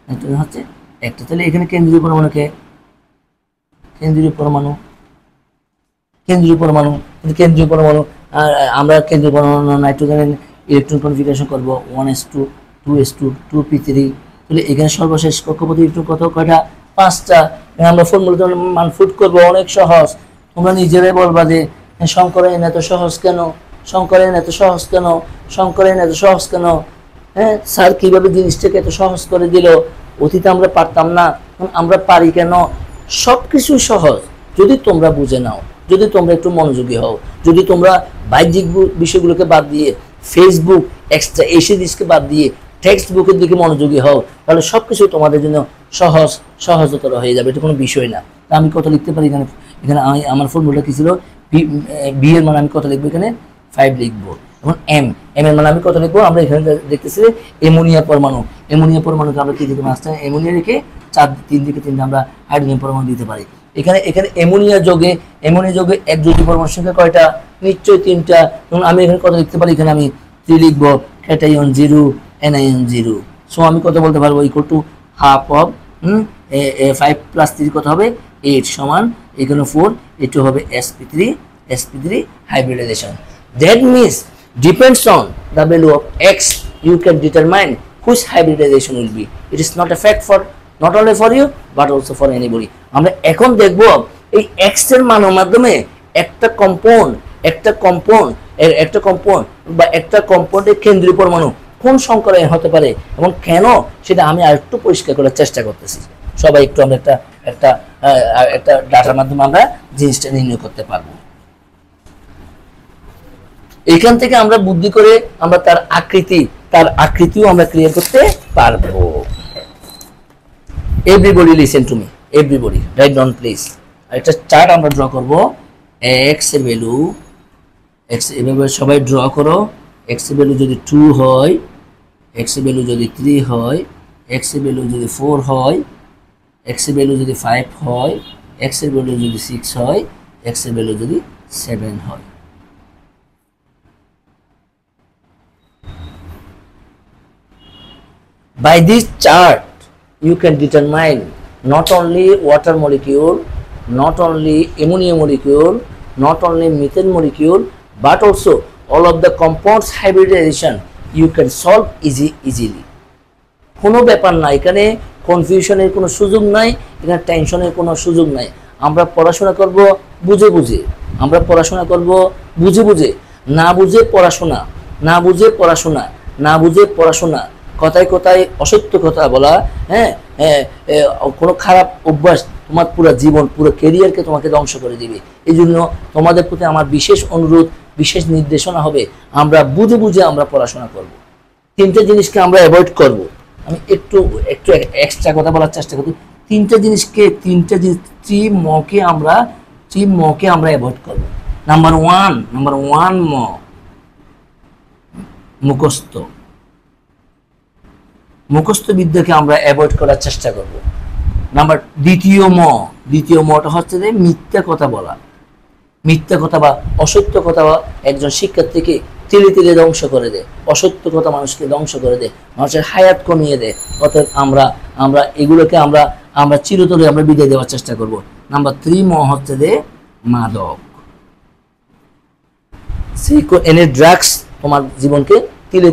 নাইট্রোজেন হচ্ছে 1টা। তাহলে এখানে কেন্দ্রীয় পরমাণুকে কেন্দ্রীয় পরমাণু আমরা কেন্দ্রীয় পরমাণু নাইট্রোজেনের ইলেকট্রন কনফিগারেশন করব 1s2 2s2 2p3। তাহলে এখানে সর্বশেষ কক্ষপথে ইলেকট্রন কত? কয়টা? 5টা। আমরা ফর্মুলা মান ফুট করব, অনেক সহজ। তোমরা নিজেরাই বলবা যে সংকরায়ন এত সহজ কেন, সংকরায়ন এত সহজ কেন, সংকরায়ন এত সহজ কেন? হ্যাঁ স্যার কিভাবে জিনিসটাকে এত সহজ করে দিল, অতীতে আমরা পারতাম না, আমরা পারি কেন? সবকিছু সহজ যদি তোমরা বুঝে নাও, যদি তোমরা একটু মনোযোগী হও, যদি তোমরা বাহ্যিক বিষয়গুলোকে বাদ দিয়ে ফেসবুক এক্সট্রা এসিডিসকে বাদ দিয়ে টেক্সট বুকের দিকে মনোযোগী হও, তাহলে সবকিছু তোমাদের জন্য সহজতর হয়ে যাবে। এটা কোনো বিষয় না। তা আমি কত লিখতে পারি এখানে? এখানে আমার ফর্মুলা কি ছিল? বি এর মান আমি কত লিখবো? এখানে 5 লিখবো। এখন এম এর মান আমি কত লিখবো? আমরা এখানে দেখতেছি অ্যামোনিয়া পরমাণু, অ্যামোনিয়া পরমাণুকে আমরা কি দিতে পারি? অ্যামোনিয়া রেখে 3 দিকে 3 আমরা হাইড্রোজেন পরমাণু দিতে পারি। এখানে অ্যামোনিয়া যোগে এক যৌগিক পরমাণুর সংখ্যা কয়টা? নিশ্চয়ই 3টা। এবং আমি এখানে কত লিখতে পারি? এখানে আমি 3 লিখবো, ক্যাটায়ন 0 অ্যানায়ন 0। সো আমি কত বলতে পারবো? ইকুয়াল টু হাফ অফ 5 + 3 কত হবে? 8 সমান এখানে 4, এটা হবে sp3 hybridization. That means depends on the value of x you can determine which hybridization will be. It is not a fact for not only for you but also for anybody. আমরা এখন দেখব এই x এর মানের মাধ্যমে একটা কম্পাউন্ডের কেন্দ্রীয় পরমাণু কোন সংকরায়ন হতে পারে এবং কেন, সেটা আমি আরেকটু পরিষ্কার করার চেষ্টা করতেছি। সবাই একটু আমরা একটা ডাটার মাধ্যমে আমরা জিনিসটা নির্ণয় করতে পারবো। এখান থেকে আমরা বুদ্ধি করে আমরা তার আকৃতিও আমরা ক্লিয়ার করতে পারবো। Everybody listen to me, everybody write down please. একটা চার্ট আমরা ড্র করব। x এর ভ্যালু, সবাই ড্র করো। x এর ভ্যালু যদি 2 হয়, x এর ভ্যালু যদি 3 হয়, x এর ভ্যালু যদি 4 হয়, x এর ভ্যালু যদি 5 হয়, x এর ভ্যালু যদি 6 হয়, x এর ভ্যালু যদি 7 হয়। By this chart you can determine not only water molecule, not only ammonia molecule, not only methane molecule, but also all of the compounds hybridization you can solve easily. কোনো ব্যাপার না, এখানে কনফিউশনের কোনো সুযোগ নাই, এখানে টেনশনের কোনো সুযোগ নাই। আমরা পড়াশোনা করব বুঝে বুঝে, আমরা পড়াশোনা করব বুঝে বুঝে, না বুঝে পড়াশোনা, না বুঝে পড়াশোনা, না বুঝে পড়াশোনা, কথায় কথায় অসত্য কথা বলা, হ্যাঁ কোনো খারাপ অভ্যাস তোমার পুরো জীবন, পুরো ক্যারিয়ারকে তোমাকে ধ্বংস করে দিবে। এই জন্য তোমাদের প্রতি আমার বিশেষ অনুরোধ, বিশেষ নির্দেশনা হবে, আমরা বুঝে বুঝে আমরা পড়াশোনা করব। 3টে জিনিসকে আমরা অ্যাভয়েড করব। আমি একটু এক্সট্রা কথা বলার চেষ্টা করি। 3টে জিনিসকে, 3টে জিনিস 3 মকে আমরা অ্যাভয়েড করব। নাম্বার 1 মুখস্থ বিদ্যাকে আমরা অ্যাভয়েড করার চেষ্টা করব। দ্বিতীয় মটা হচ্ছে যে মিথ্যা কথা বলা, মিথ্যা কথা বা অসত্য কথা একজন শিক্ষার্থীকে তিলে তিলে ধ্বংস করে দেয়, অসত্য কথা মানুষকে ধ্বংস করে দেয়, মানুষের হায়াত কমিয়ে দেয়। অতএব আমরা এগুলোকে আমরা চিরতরে আমরা বিদায় দেওয়ার চেষ্টা করব। নাম্বার 3 হচ্ছে যে মাদক, এনে ড্রাগস তোমার জীবনকে তিলে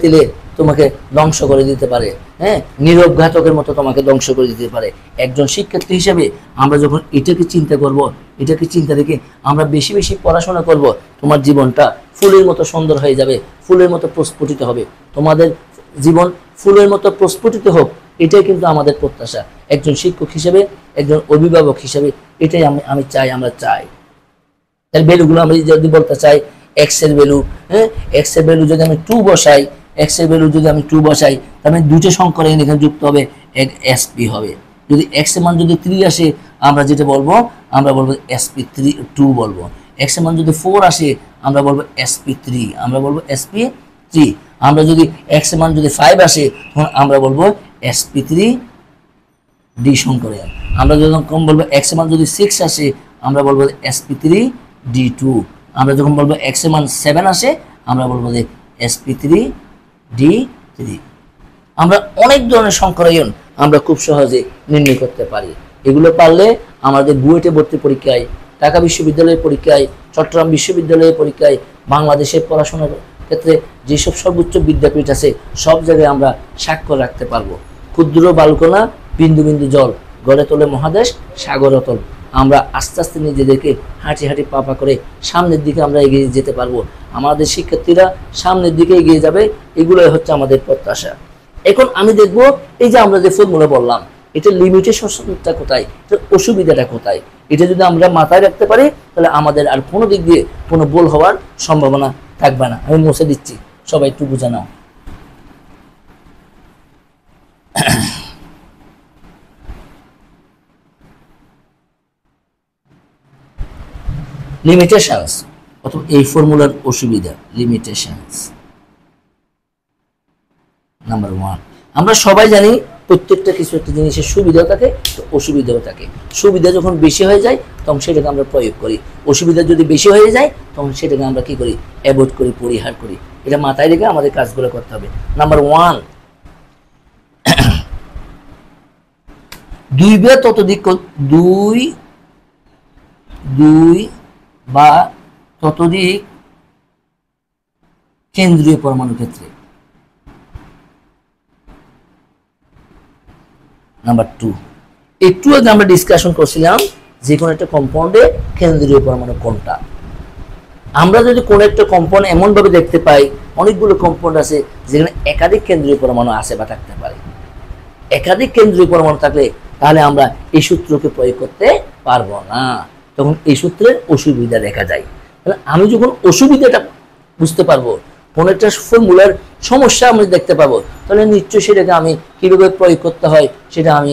তিলে তোমাকে ধ্বংস করে দিতে পারে, হ্যাঁ নীরব ঘাতকের মতো তোমাকে ধ্বংস করে দিতে পারে। একজন শিক্ষার্থী হিসেবে আমরা যখন এটাকে চিন্তা করব, এটাকে চিন্তা রেখে আমরা বেশি বেশি পড়াশোনা করব, তোমার জীবনটা ফুলের মতো সুন্দর হয়ে যাবে, ফুলের মতো প্রস্ফুটিত হবে। তোমাদের জীবন ফুলের মতো প্রস্ফুটিত হোক, এটাই কিন্তু আমাদের প্রত্যাশা। একজন শিক্ষক হিসেবে, একজন অভিভাবক হিসেবে এটাই আমি চাই, আমরা চাই। তাহলে ভ্যালুগুলো আমি যদি বলতে চাই এক্স এর ভ্যালু, হ্যাঁ এক্স এর ভ্যালু যদি আমি 2 বসাই, এক্স এর ভ্যালু যদি আমি 2 বসাই, তাহলে দুটো সংখ্যার এখানে যুক্ত হবে, এসপি হবে। যদি এক্স এর মান যদি 3 আসে, আমরা যেটা বলবো, আমরা বলবো এসপি 2 বলবো। এক্স এর মান যদি 4 আসে, আমরা বলবো এসপি 3, আমরা বলবো এসপি 3। আমরা যদি এক্স এর মান যদি 5 আসে, তখন আমরা বলবো এসপি 3 ডি সংকরায়ন। আমরা যখন কম বলবো এক্স এর মান যদি 6 আসে, আমরা বলবো এসপি 3 ডি 2। আমরা যখন বলবো এক্স এর মান 7 আসে, আমরা বলবো যে এসপি 3 ডি 3। আমরা অনেক ধরনের সংকরায়ন আমরা খুব সহজে নির্ণয় করতে পারি। এগুলো পারলে আমাদের বুয়েটে ভর্তি পরীক্ষায়, ঢাকা বিশ্ববিদ্যালয়ের পরীক্ষায়, চট্টগ্রাম বিশ্ববিদ্যালয়ের পরীক্ষায়, বাংলাদেশের পড়াশোনার ক্ষেত্রে যেসব সর্বোচ্চ বিদ্যাপীঠ আছে সব জায়গায় আমরা স্বাক্ষর রাখতে পারবো। ক্ষুদ্র বালকণা, বিন্দু বিন্দু জল, গড়ে তোলে মহাদেশ, সাগর অতল। আমরা আস্তে আস্তে নিজেদেরকে হাঁটি হাঁটি পা করে সামনের দিকে আমরা এগিয়ে যেতে পারবো। আমাদের শিক্ষার্থীরা সামনের দিকে এগিয়ে যাবে, এগুলোই হচ্ছে আমাদের প্রত্যাশা। এখন আমি দেখব এই যে আমরা যে ফর্মুলা বললাম, এটা লিমিটেশনটা কোথায়, এটার অসুবিধাটা কোথায়। এটা যদি আমরা মাথায় রাখতে পারি, তাহলে আমাদের আর কোনো দিক দিয়ে কোনো ভুল হওয়ার সম্ভাবনা থাকবে না। আমি মুছে দিচ্ছি, সবাই একটু বুঝে নাও। লিমিটেশনস অথবা এই ফর্মুলার অসুবিধা, লিমিটেশনস নাম্বার 1। আমরা সবাই জানি প্রত্যেকটা কিছু একটা জিনিসের সুবিধাও থাকে, অসুবিধাও থাকে। সুবিধা যখন বেশি হয়ে যায় তখন সেটাকে আমরা প্রয়োগ করি, অসুবিধা যদি বেশি হয়ে যায় তখন সেটাকে আমরা কি করি, অ্যাভয়েড করি, পরিহার করি। এটা মাথায় রেখে আমাদের কাজগুলো করতে হবে। নাম্বার 1, 2 বা ততোধিক, 2 বা ততোধিক কেন্দ্রীয় পরমাণু ক্ষেত্রে। নাম্বার 2, একটু আগে আমরা ডিসকাশন করছিলাম যে কোনো একটা কম্পাউন্ডে কেন্দ্রীয় পরমাণু কোনটা। আমরা যদি কোনো একটা কম্পাউন্ড এমন ভাবে দেখতে পাই, অনেকগুলো কম্পাউন্ড আছে যেখানে একাধিক কেন্দ্রীয় পরমাণু আছে বা থাকতে পারে। একাধিক কেন্দ্রীয় পরমাণু থাকলে তাহলে আমরা এই সূত্রকে প্রয়োগ করতে পারবো না, তখন এই সূত্রের অসুবিধা দেখা যায়। তাহলে আমি যখন অসুবিধাটা বুঝতে পারবো, কোনো একটা ফর্মুলার সমস্যা আমি দেখতে পাবো, তাহলে নিশ্চয়ই সেটাকে আমি কীভাবে প্রয়োগ করতে হয় সেটা আমি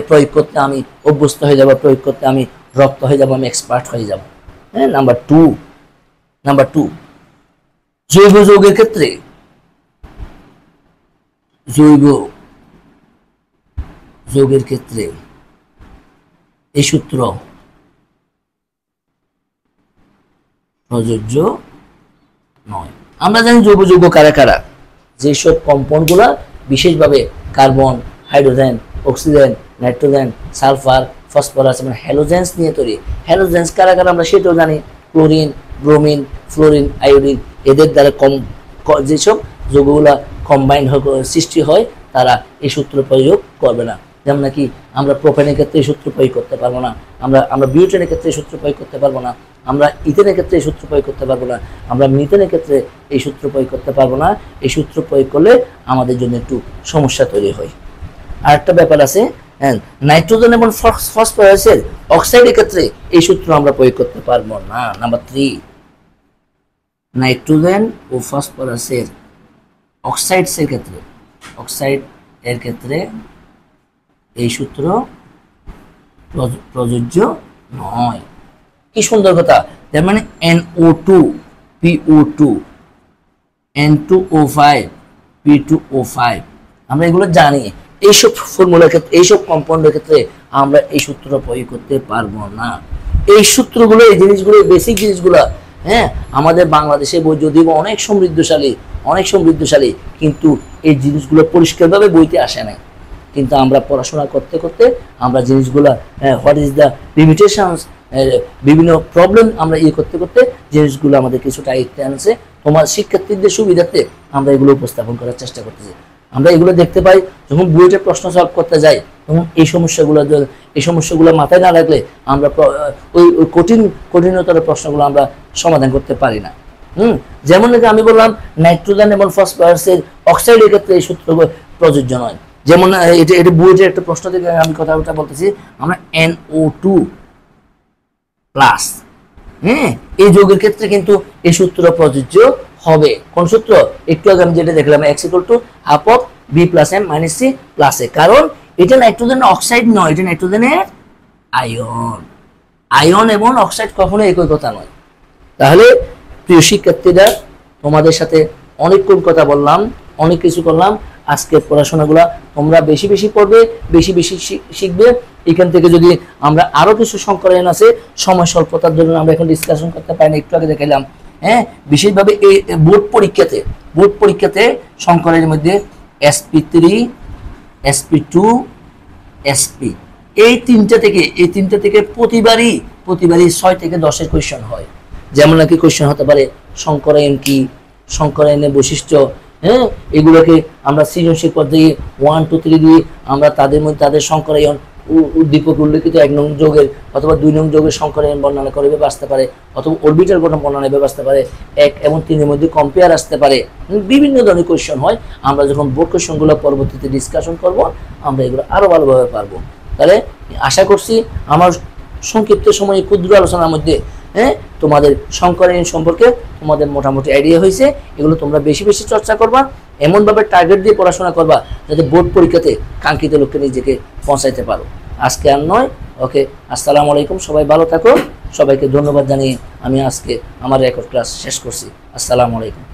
প্রয়োগ করতে আমি অভ্যস্ত হয়ে যাব, প্রয়োগ করতে আমি রপ্ত হয়ে যাব, আমি এক্সপার্ট হয়ে যাব। হ্যাঁ, নাম্বার 2, জৈব যৌগের ক্ষেত্রে, জৈব যৌগের ক্ষেত্রে এই সূত্র প্রযোজ্য নয়। আমরা জানি জৈব যৌগ কারা কারা, যেসব কম্পাউন্ড গুলা বিশেষভাবে carbon, hydrogen, oxygen, nitrogen, sulphur, phosphorus এবং হ্যালোজেন্স নিয়ে তৈরি। হ্যালোজেন্স কারা কারা আমরা সেটাও জানি, ক্লোরিন, ব্রোমিন, ফ্লোরিন, আয়োডিন। এদের দ্বারা যেসব যৌগগুলা কম্বাইন্ড সৃষ্টি হয় তারা এই সূত্র প্রয়োগ করবে না। যেমন নাকি আমরা প্রোপেনের ক্ষেত্রে এই সূত্র প্রয়োগ করতে পারবো না, আমরা বিউটেনের ক্ষেত্রে এই সূত্র প্রয়োগ করতে পারবো না, আমরা ইথেনের ক্ষেত্রে এই সূত্র প্রয়োগ করতে পারবো না, আমরা মিথেনের ক্ষেত্রে এই সূত্র প্রয়োগ করতে পারবো না। এই সূত্র প্রয়োগ করলে আমাদের জন্য একটু সমস্যা তৈরি হয়। আরেকটা ব্যাপার আছে, নাইট্রোজেন এবং ফসফরাসের অক্সাইডের ক্ষেত্রে এই সূত্র আমরা প্রয়োগ করতে পারবো না। নাম্বার 3, নাইট্রোজেন ও ফসফরাসের অক্সাইডসের ক্ষেত্রে, অক্সাইড এর ক্ষেত্রে এই সূত্র প্রযোজ্য নয়। কি সুন্দর কথা! তার মানে NO2 PO2 N2O5 P2O5 আমরা এগুলো জানি। এইসব ফর্মুলার ক্ষেত্রে, এইসব কম্পাউন্ডের ক্ষেত্রে আমরা এই সূত্র প্রয়োগ করতে পারবো না। এই সূত্রগুলো, এই জিনিসগুলো, বেসিক জিনিসগুলো, হ্যাঁ, আমাদের বাংলাদেশে বই যদিও অনেক সমৃদ্ধশালী, কিন্তু এই জিনিসগুলো পরিষ্কারভাবে বইতে আসে না। কিন্তু আমরা পড়াশোনা করতে করতে আমরা জিনিসগুলো, হোয়াট ইজ দ্য লিমিটেশনস, বিভিন্ন প্রবলেম আমরা করতে করতে জিনিসগুলো আমাদের কিছুটা আয়ত্তে আনছে। তোমার শিক্ষার্থীদের সুবিধার্থে আমরা এগুলো উপস্থাপন করার চেষ্টা করতেছি। আমরা এগুলো দেখতে পাই যখন বুয়েটের প্রশ্ন সলভ করতে যাই, তখন এই সমস্যাগুলো মাথায় না রাখলে আমরা ওই কঠিনতর প্রশ্নগুলো আমরা সমাধান করতে পারি না। যেমন আমি বললাম নাইট্রোজেন এবং ফসফরাসের অক্সাইডের ক্ষেত্রে এই সূত্র প্রযোজ্য নয়। যেমন এটা বুয়েটের একটা প্রশ্ন থেকে আমি কথাটা বলতেছি, আমরা NO2 প্লাস হ্যাঁ, এই যোগের ক্ষেত্রে কিন্তু এই সূত্র প্রযোজ্য হবে। কোন সূত্র? একটু আগে আমি যেটা দেখলাম, x equal to half of b plus m minus c plus a। কারণ এটা নাইট্রোজেনের অক্সাইড নয়, এটা নাইট্রোজেনের আয়ন। আয়ন এবং অক্সাইড কখনো একই কথা নয়। তাহলে প্রিয় শিক্ষার্থীরা, তোমাদের সাথে অনেকক্ষণ কথা বললাম, অনেক কিছু করলাম। আজকের পড়াশোনাগুলা তোমরা বেশি বেশি পড়বে, বেশি বেশি শিখবে। এখান থেকে যদি আমরা আরো কিছু সংকরায়ন আছে, সময় স্বল্পতার জন্য আমরা এখন ডিসকাশন করতে পারি না, একটু আগে দেখাইলাম। হ্যাঁ, বিশেষভাবে এই বোর্ড পরীক্ষাতে সংকরায়নের মধ্যে sp3, sp2, sp এই তিনটা থেকে প্রতিবারই 6 থেকে 10 কোয়েশ্চেন হয়। যেমন নাকি কোয়েশ্চেন হতে পারে সংকরায়ন কি, সংকরায়নের বৈশিষ্ট্য। হ্যাঁ, এগুলোকে আমরা সৃজনশীল পদ্ধতি 1, 2, 3 দিয়ে আমরা তাদের মধ্যে তাদের সংকরায়ন উদ্দীপক উল্লেখিত 1 নং যৌগের অথবা 2 নং যৌগের সংকরায়ন বর্ণনা করে আসতে পারে, অথবা অরবিটাল গঠন বর্ণনা আসতে পারে, 1 এবং 3 এর মধ্যে কম্পেয়ার আসতে পারে। বিভিন্ন ধরনের কোয়েশ্চেন হয়। আমরা যখন বোর্ড কোয়েশ্চেনগুলো পরবর্তীতে ডিসকাশন করব, আমরা এগুলো আরো ভালোভাবে পারবো। তাহলে আশা করছি আমার সংক্ষিপ্ত সময়ে ক্ষুদ্র আলোচনার মধ্যে তোমাদের সংকরায়ন সম্পর্কে তোমাদের মোটামুটি আইডিয়া হয়েছে। এগুলো তোমরা বেশি বেশি চর্চা করবা, এমনভাবে টার্গেট দিয়ে পড়াশোনা করবা যাতে বোর্ড পরীক্ষাতে কাঙ্ক্ষিত লক্ষ্যে নিজেকে পৌঁছাইতে পারো। আজকে আর নয়, ওকে, আসসালামু আলাইকুম। সবাই ভালো থাকো। সবাইকে ধন্যবাদ জানিয়ে আমি আজকে আমার রেকর্ড ক্লাস শেষ করছি। আসসালামু আলাইকুম।